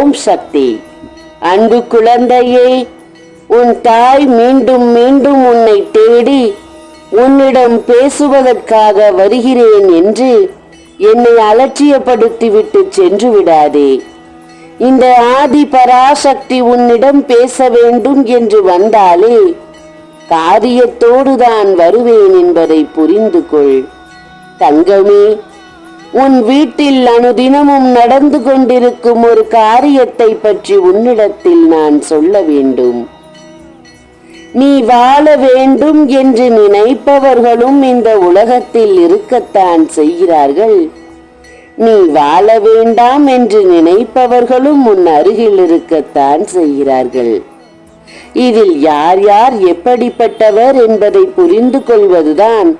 ஓம் சக்தி. அன்பு குழந்தையே, உன் தாய் மீண்டும் மீண்டும் உன்னை தேடி உன்னிடம் பேசுவதற்காக வருகிறேன் என்று என்னை அலட்சியப்படுத்திவிட்டு சென்று விடாதே. இந்த ஆதி பராசக்தி உன்னிடம் பேச வேண்டும் என்று வந்தாலே காரியத்தோடுதான் வருவேன் என்பதை புரிந்து கொள். தங்கமே, உன் வீட்டில் அனுதினமும் நடந்து கொண்டிருக்கும் ஒரு காரியத்தை பற்றி உன்னிடத்தில் நான் சொல்ல வேண்டும். நீ வாழ வேண்டும் என்று நினைப்பவர்களும் இந்த உலகத்தில் இருக்கத்தான் செய்கிறார்கள். நீ வாழ வேண்டாம் என்று நினைப்பவர்களும் உன் அருகில் இருக்கத்தான் செய்கிறார்கள். இதில் யார் யார் எப்படிப்பட்டவர் என்பதை புரிந்து கொள்வதுதான்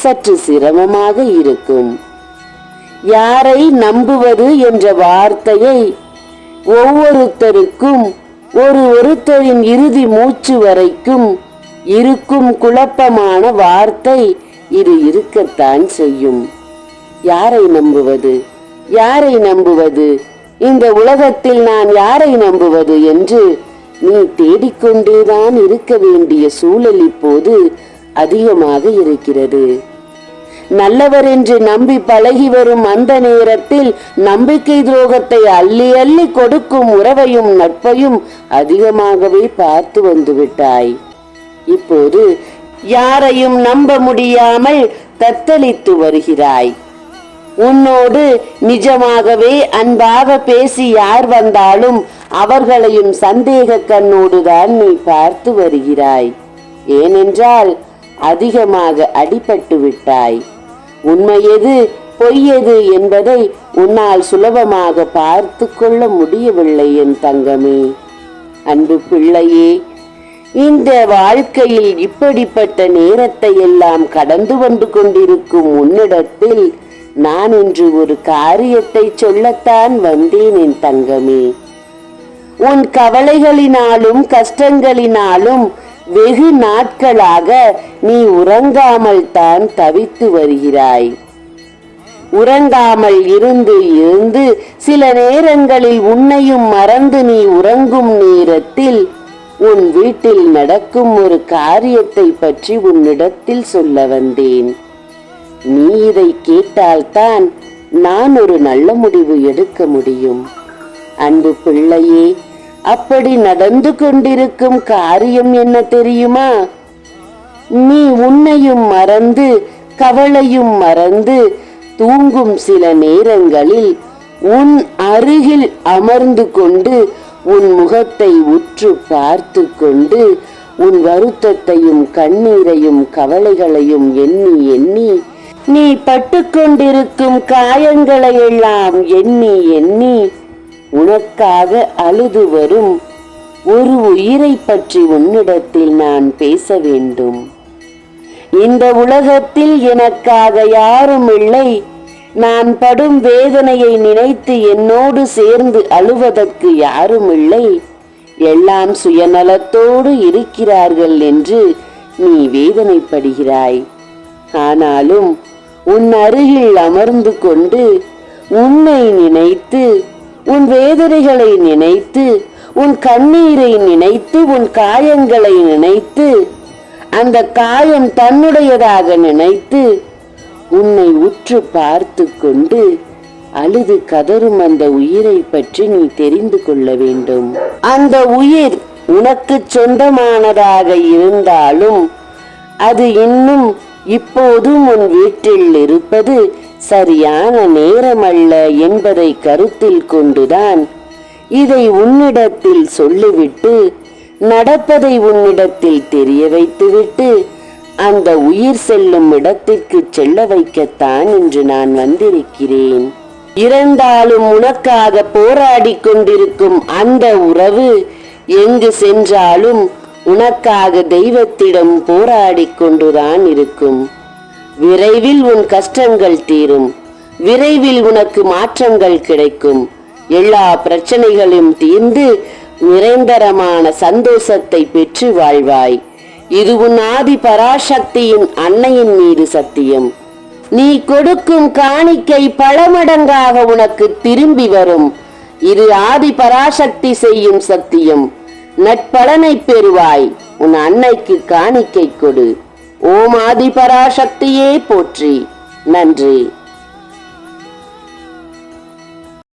சற்று சிரமமாக இருக்கும். யாரை நம்புவது என்ற வார்த்தையை ஒவ்வொருத்தருக்கும் ஒருத்தரின் இறுதி மூச்சு வரைக்கும் இருக்கும் குழப்பமான வார்த்தை இது இருக்கத்தான் செய்யும். யாரை நம்புவது, யாரை நம்புவது, இந்த உலகத்தில் நான் யாரை நம்புவது என்று நீ தேடிக்கொண்டேதான் இருக்க வேண்டிய சூழல் இப்போது அதிகமாக இருக்கிறது. நல்லவர் என்று நம்பி பழகி வரும் அந்த நேரத்தில் நம்பிக்கை துரோகத்தை அள்ளி அள்ளி கொடுக்கும் உறவையும் நட்பையும் அதிகமாகவே பார்த்து வந்து விட்டாய். இப்போது யாரையும் நம்ப முடியாமல் தத்தளித்து வருகிறாய். உன்னோடு நிஜமாகவே அன்பாக பேசி யார் வந்தாலும் அவர்களையும் சந்தேக கண்ணோடுதான் நீ பார்த்து வருகிறாய். ஏனென்றால் அதிகமாக அடிபட்டு விட்டாய். உண்மை எது பொய் எது என்பதை உன்னால் சுலபமாக பார்த்து கொள்ள முடியவில்லை என் தங்கமே. அன்பு பிள்ளையே, இந்த வாழ்க்கையில் இப்படிப்பட்ட நேரத்தை எல்லாம் கடந்து வந்து கொண்டிருக்கும் உன்னிடத்தில் நான் இன்று ஒரு காரியத்தை சொல்லத்தான் வந்தேன் என் தங்கமே. உன் கவலைகளினாலும் கஷ்டங்களினாலும் வெகு நாட்களாக நீ உறங்காமல் தான் தவித்து வருகிறாய். உறங்காமல் இருந்து சில நேரங்களில் உன்னையும் மறந்து நீ உறங்கும் நேரத்தில் உன் வீட்டில் நடக்கும் ஒரு காரியத்தை பற்றி உன்னிடத்தில் சொல்ல வந்தேன். நீ இதை கேட்டால்தான் நான் ஒரு நல்ல முடிவு எடுக்க முடியும். அன்பு பிள்ளையே, அப்படி நடந்து கொண்டிருக்கும் காரியம் என்ன தெரியுமா? நீ உன்னையும் மறந்து கவலையும் மறந்து தூங்கும் சில நேரங்களில் உன் அருகில் அமர்ந்து கொண்டு உன் முகத்தை உற்று பார்த்து கொண்டு உன் வருத்தத்தையும் கண்ணீரையும் கவலைகளையும் எண்ணி எண்ணி நீ பட்டுக்கொண்டிருக்கும் காயங்களை எல்லாம் எண்ணி எண்ணி உனக்காக அழுது வரும் ஒரு உயிரை பற்றி உன்னிடத்தில் நான் பேச வேண்டும். இந்த உலகத்தில் எனக்காக யாரும் இல்லை. நான் படும் வேதனையை நினைத்து என்னோடு சேர்ந்து அழுவதற்கு யாரும் இல்லை. எல்லாம் சுயநலத்தோடு இருக்கிறார்கள் என்று நீ வேதனைப்படுகிறாய். ஆனாலும் உன் அருகில் அமர்ந்து கொண்டு உன்னை நினைத்து உன் வேதனைகளை நினைத்து உன் கண்ணீரை நினைத்து உன் காயங்களை நினைத்து அந்த காயம் தன்னுடையதாக நினைத்து உன்னை உற்று பார்த்து கொண்டு அழுது கதறும் அந்த உயிரை பற்றி நீ தெரிந்து கொள்ள வேண்டும். அந்த உயிர் உனக்கு சொந்தமானதாக இருந்தாலும் அது இன்னும் இப்போதும் உன் வீட்டில் இருப்பது சரியான நேரமல்ல என்பதை கருத்தில் கொண்டுதான் இதை உன்னிடத்தில் சொல்லிவிட்டு நடப்பதை உன்னிடத்தில் தெரிய வைத்துவிட்டு அந்த உயிர் செல்லும் இடத்திற்கு செல்ல வைக்கத்தான் இன்று நான் வந்திருக்கிறேன். இறந்தாலும் உனக்காக போராடி கொண்டிருக்கும் அந்த உறவு எங்கு சென்றாலும் உனக்காக தெய்வத்திடம் போராடி கொண்டுதான் இருக்கும். விரைவில் உன் கஷ்டங்கள் தீரும். விரைவில் உனக்கு மாற்றங்கள் கிடைக்கும். எல்லா பிரச்சனைகளும் தீர்ந்து நிரந்தரமான சந்தோஷத்தை பெற்று வாழ்வாய். இது உன் ஆதி பராசக்தியின் அன்னையின் மீது சத்தியம். நீ கொடுக்கும் காணிக்கை பல மடங்காக உனக்கு திரும்பி வரும். இது ஆதி பராசக்தி செய்யும் சத்தியம். நட்பலனை பெறுவாய். உன் அன்னைக்கு காணிக்கை கொடு. ஓம் ஆதி பராசக்தியே போற்றி. நன்றி.